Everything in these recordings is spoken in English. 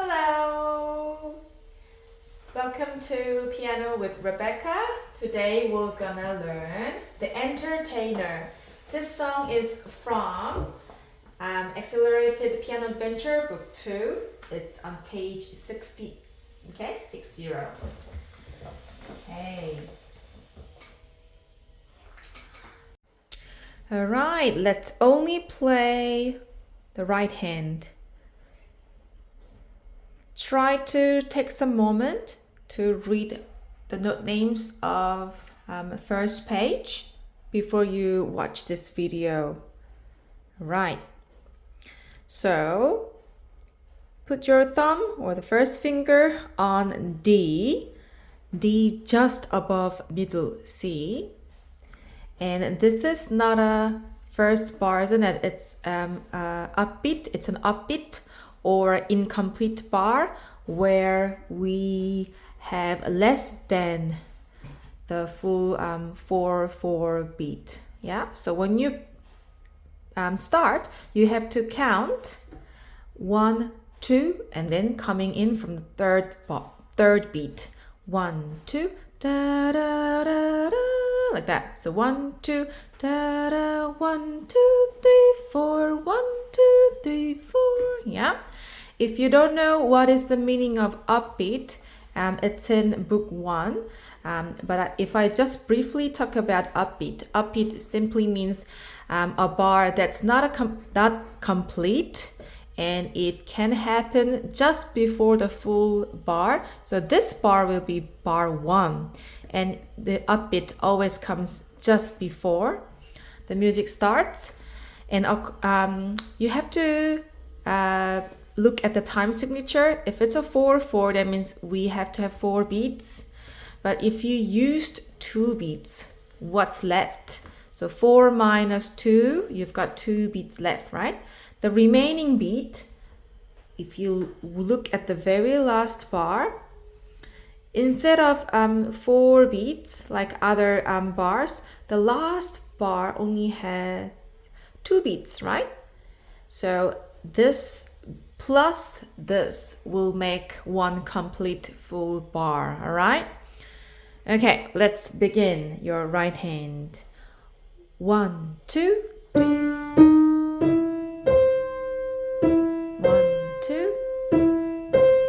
Hello! Welcome to Piano with Rebecca. Today we're gonna learn The Entertainer. This song is from Accelerated Piano Adventure Book 2. It's on page 60. Okay, 60. Okay. Alright, let's only play the right hand. Try to take some moment to read the note names of first page before you watch this video. Right. So put your thumb or the first finger on D just above middle C. And this is not a first bar, isn't it? It's upbeat. It's an upbeat or incomplete bar where we have less than the full 4/4 beat. Yeah. So when you start, you have to count 1, 2, and then coming in from the third beat. 1, 2, da da da da. Like that. So 1, 2, da da, 1, 2, 3, 4, 1, 2, 3, 4. Yeah. If you don't know what is the meaning of upbeat, it's in book 1. But if I just briefly talk about upbeat simply means a bar that's not complete, and it can happen just before the full bar. So this bar will be bar 1. And the upbeat always comes just before the music starts. And you have to look at the time signature. If it's a 4/4, that means we have to have 4 beats. But if you used 2 beats, what's left? So 4 minus 2, you've got 2 beats left, right? The remaining beat, if you look at the very last bar, instead of 4 beats like other bars, the last bar only has 2 beats, right? So this plus this will make one complete full bar, all right? Okay, let's begin. Your right hand. 1, 2, 3. 1, 2.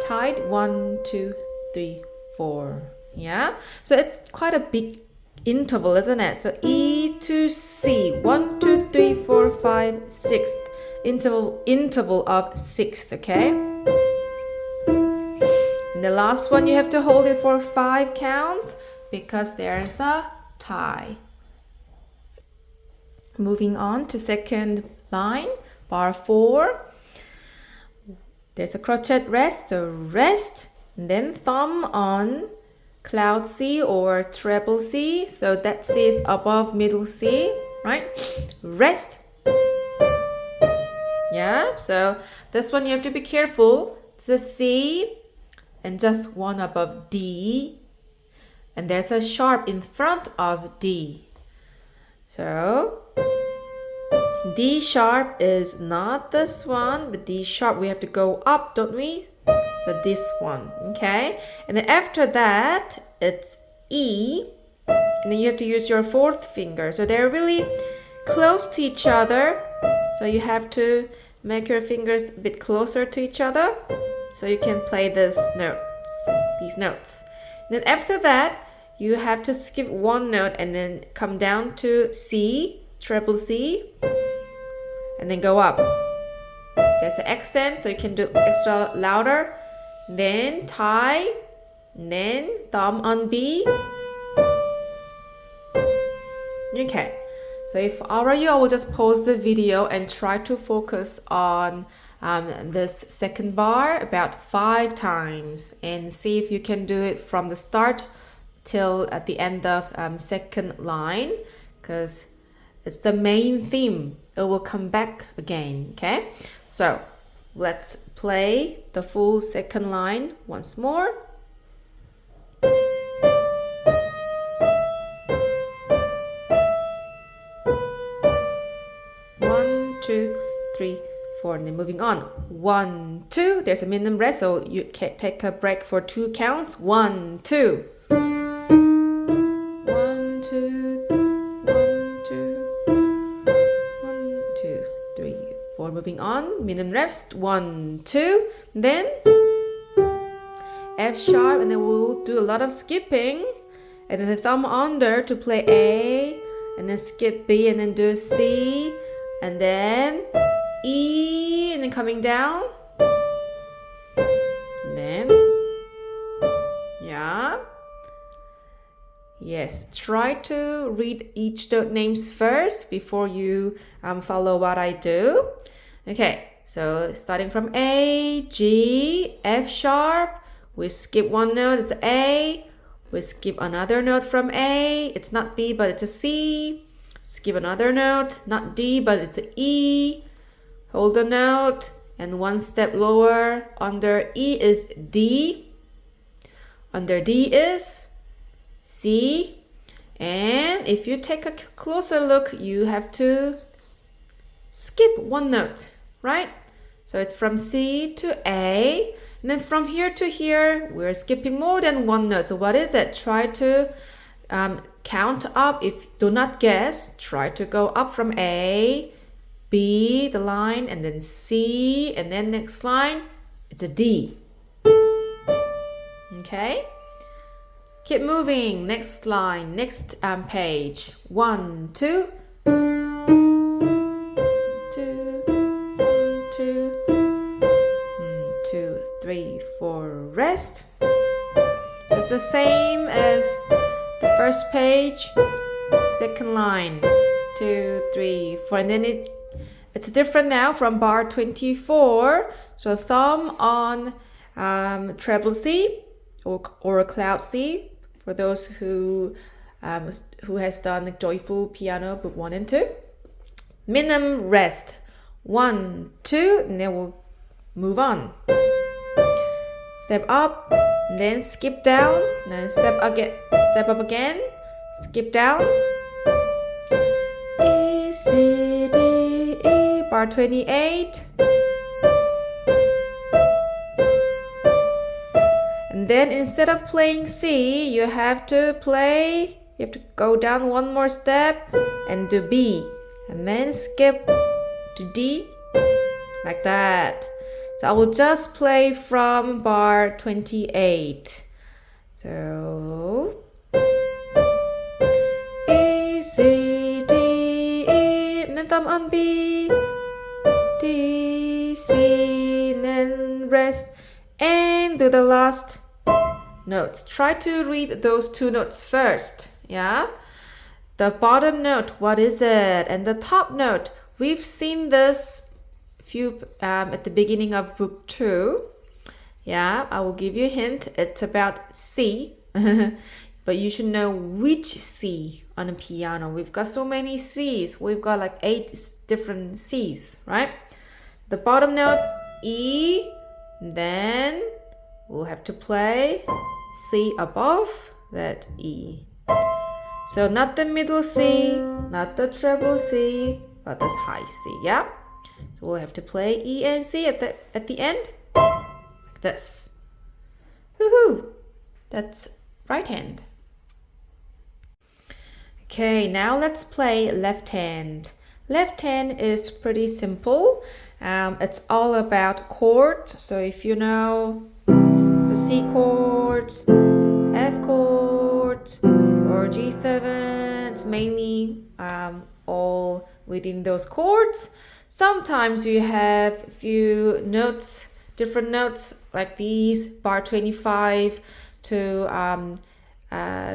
Tied. 1, 2, 3, 4. Yeah, so it's quite a big interval, isn't it? So E to C, 1, 2, 3, 4, 5, 6. Interval of 6th. Okay, and the last one you have to hold it for 5 counts because there's a tie. Moving on to second line, bar 4. There's a crochet rest, so rest, and then thumb on cloud C or treble C. So that C is above middle C, right? Rest. Yeah, so this one you have to be careful. It's a C and just one above D. And there's a sharp in front of D. So D sharp is not this one, but D sharp we have to go up, don't we? So this one, okay? And then after that, it's E. And then you have to use your 4th finger. So they're really close to each other. So you have to make your fingers a bit closer to each other so you can play these notes. And then after that, you have to skip one note and then come down to C, treble C, and then go up. There's an accent, so you can do extra louder. Then tie, then thumb on B. Okay. So if I were you, I will just pause the video and try to focus on this second bar about 5 times and see if you can do it from the start till at the end of second line, because it's the main theme. It will come back again, okay? So let's play the full second line once more. 1, 2, 3, 4, and then moving on. 1, 2. There's a minimum rest, so you can take a break for 2 counts. 1, 2. 1, 2, 1, 2, 1, 2, 3, 4. Moving on. Minimum rest. 1, 2. Then F sharp, and then we'll do a lot of skipping. And then the thumb under to play A, and then skip B, and then do C, and then E, and then coming down. And then, yeah. Yes, try to read each note names first before you follow what I do. Okay, so starting from A, G, F sharp. We skip one note, it's A. We skip another note from A. It's not B, but it's a C. Skip another note, not D, but it's a E. Hold the note, and one step lower. Under E is D. Under D is C. And if you take a closer look, you have to skip one note, right? So it's from C to A. And then from here to here, we're skipping more than one note. So what is it? Try to count up. If do not guess, try to go up from A, B, the line, and then C, and then next line, it's a D. Okay? Keep moving. Next line, next page. 1, 2. 3, 4, rest. So it's the same as the first page, second line, 2, 3, 4, and then it's different now from bar 24. So thumb on treble C or a cloud C for those who has done Joyful Piano book 1 and 2. Minimum rest, 1, 2, and then we'll move on. Step up, and then skip down, and then step up again, skip down. E, C, D, E, bar 28. And then instead of playing C, you have to go down one more step and do B, and then skip to D, like that. So I will just play from bar 28. So E, C, D, E, and then thumb on B, D, C, and then rest, and do the last notes. Try to read those 2 notes first, yeah? The bottom note, what is it? And the top note, we've seen this at the beginning of book 2. Yeah, I will give you a hint. It's about C. But you should know which C on a piano. We've got so many C's. We've got like 8 different C's, right? The bottom note, E. Then we'll have to play C above that E. So not the middle C, not the treble C, but this high C, yeah? So we'll have to play E and C at the end, like this. Woohoo! That's right hand. Okay, now let's play left hand. Left hand is pretty simple. It's all about chords. So if you know the C chords, F chords, or G7, it's mainly all within those chords. Sometimes you have a few notes, different notes like these, bar 25 to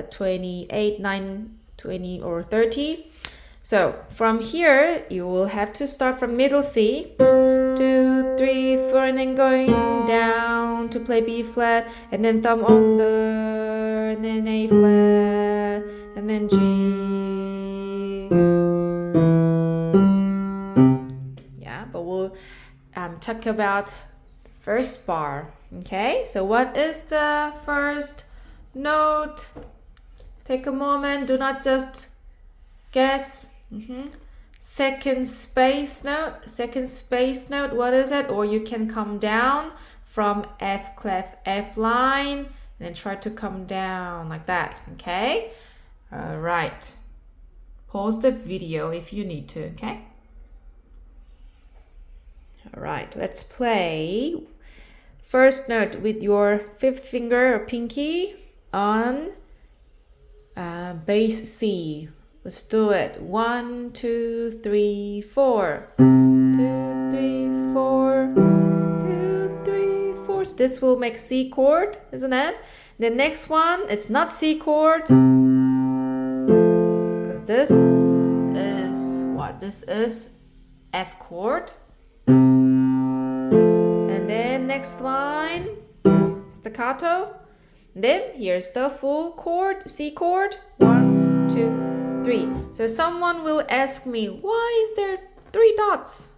28, 9, 20, or 30. So from here, you will have to start from middle C, 2, 3, 4, and then going down to play B flat, and then thumb under, and then A flat, and then G. Yeah, but we'll talk about the first bar. Okay, so what is the first note? Take a moment, do not just guess. second space note, what is it? Or you can come down from F clef F line and then try to come down like that, okay? All right. Pause the video if you need to, okay? All right, let's play. First note with your fifth finger or pinky on bass C. Let's do it. 1, 2, 3, 4. 2, 3, 4. 2, 3, 4. So this will make C chord, isn't it? The next one, it's not C chord. Because this is what? This is F chord. And then next line, staccato. Then here's the full chord, C chord. 1, 2, 3. So someone will ask me, why is there 3 dots?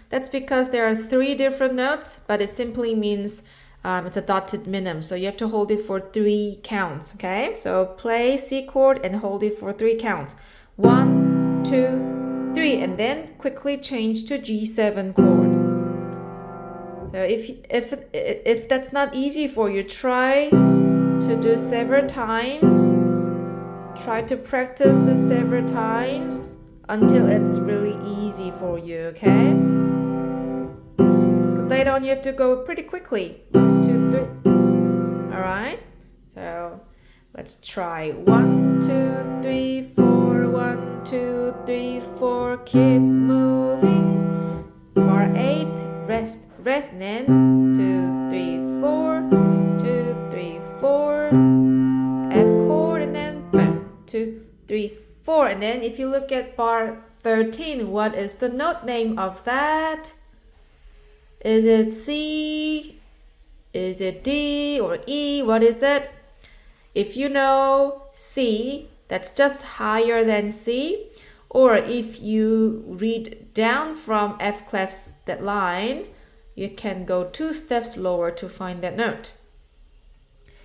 That's because there are 3 different notes, but it simply means it's a dotted minim. So you have to hold it for 3 counts, okay? So play C chord and hold it for 3 counts. 1, 2, 3, and then quickly change to G7 chord. So if that's not easy for you, try to do several times. Try to practice it several times until it's really easy for you, okay? Because later on you have to go pretty quickly. 1, 2, 3. All right. So let's try 1, 2, 3, 4. 1, 2, 3, 4. Keep moving. Bar 8. Rest, and then 2, 3, 4, 2, 3, 4, F chord, and then bam, 2, 3, 4. And then if you look at bar 13, what is the note name of that? Is it C? Is it D or E? What is it? If you know C, that's just higher than C. Or if you read down from F clef that line, you can go 2 steps lower to find that note.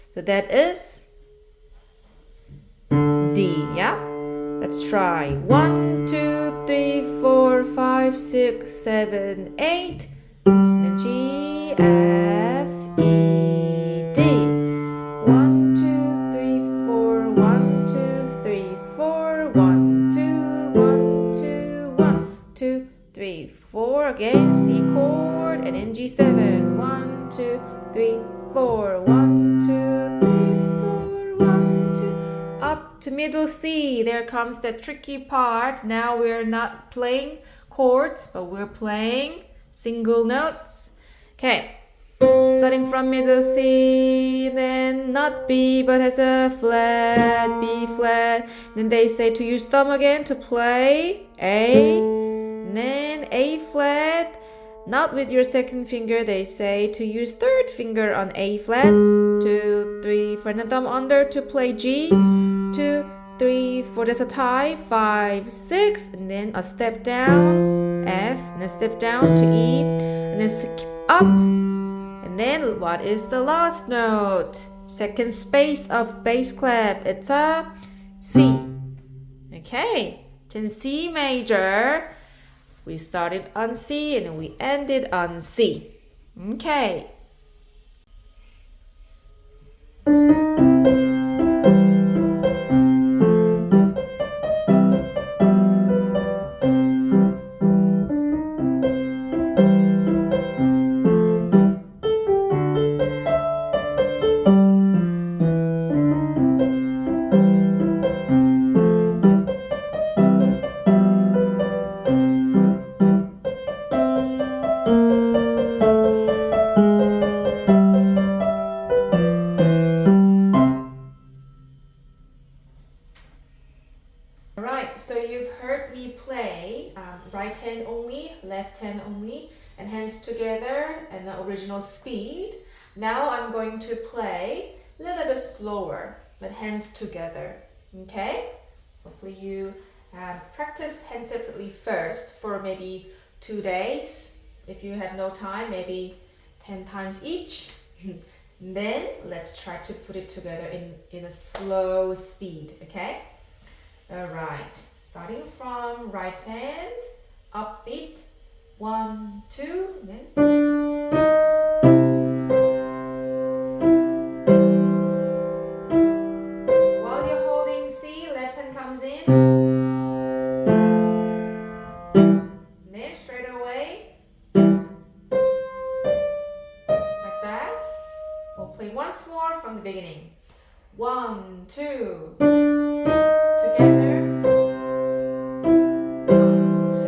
So that is D, yeah? Let's try. 1, 2, 3, 4, 5, 6, 7, 8. And G, F, E, D. 1, 2, 3, 4. 1, 2, 3, 4. 1, 2, 1, 2, 1, 2, 3, 4. Again, C chord and then G7. 1, 2, 3, 4. 1, 2, 3, 4. 1, 2. Up to middle C. There comes the tricky part. Now we're not playing chords, but we're playing single notes. Okay. Starting from middle C, then not B, but has a flat, B flat. Then they say to use thumb again to play A, and then A flat. Not with your second finger, they say to use third finger on A flat. 2, 3, for the thumb under to play G. 2, 3, 4, there's a tie. 5, 6, and then a step down, F, and a step down to E, and then skip up. And then what is the last note? Second space of bass clef. It's a C. Okay, it's in C major. We started on C and we ended on C. Okay. Alright, so you've heard me play right hand only, left hand only, and hands together and the original speed. Now I'm going to play a little bit slower, but hands together, okay? Hopefully you practice hands separately first for maybe 2 days. If you have no time, maybe 10 times each. Then let's try to put it together in a slow speed, okay? All right. Starting from right hand, upbeat, 1, 2, then. While you're holding C, left hand comes in. Then straight away, like that. We'll play once more from the beginning. 1, 2, together. 1, 2.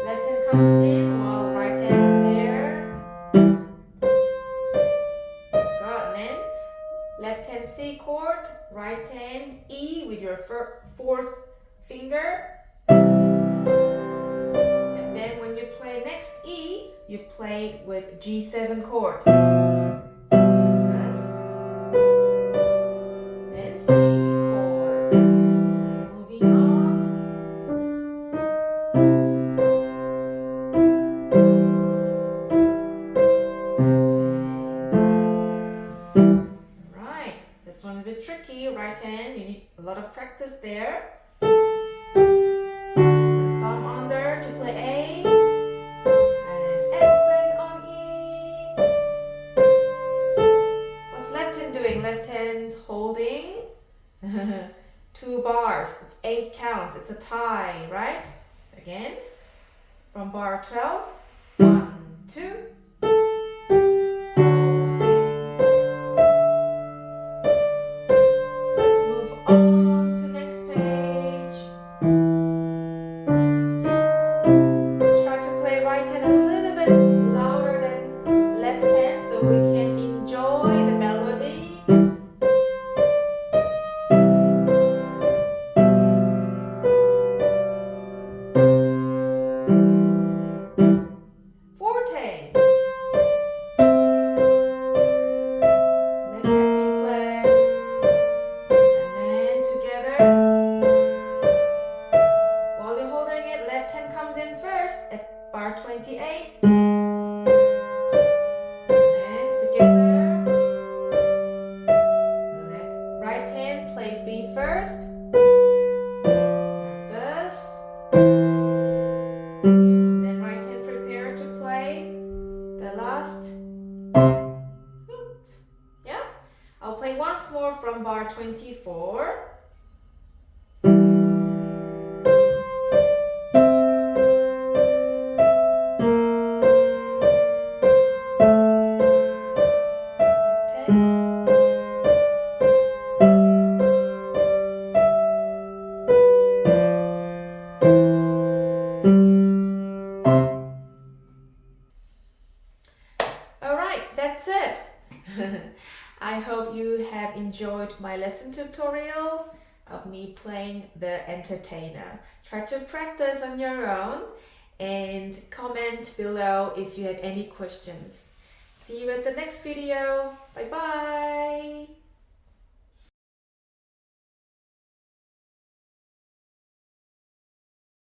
Left hand comes in while right hand is there. Good. And then left hand C chord, right hand E with your fourth finger. And then when you play next E, you play with G7 chord. Thus. Then C chord. Moving on. Right. This one's a bit tricky. Right hand, you need a lot of practice there. Thumb under to play A, and accent on E. What's left hand doing? Left hand's holding 2 bars. It's 8 counts. It's a tie, right? Again, from bar 12, 1, 2. Let's move on to next page. Try to play right hand a little bit louder than left hand so we can enjoy the melody. Forte. Left hand B flat. And then together. While you're holding it, left hand comes in first at bar 28. And then together. Right hand play B first. Like this. And then right hand prepare to play the last note. Yeah? I'll play once more from bar 24. Alright, that's it. I hope you have enjoyed my lesson tutorial of me playing the entertainer. Try to practice on your own and comment below if you have any questions. See you at the next video. Bye bye.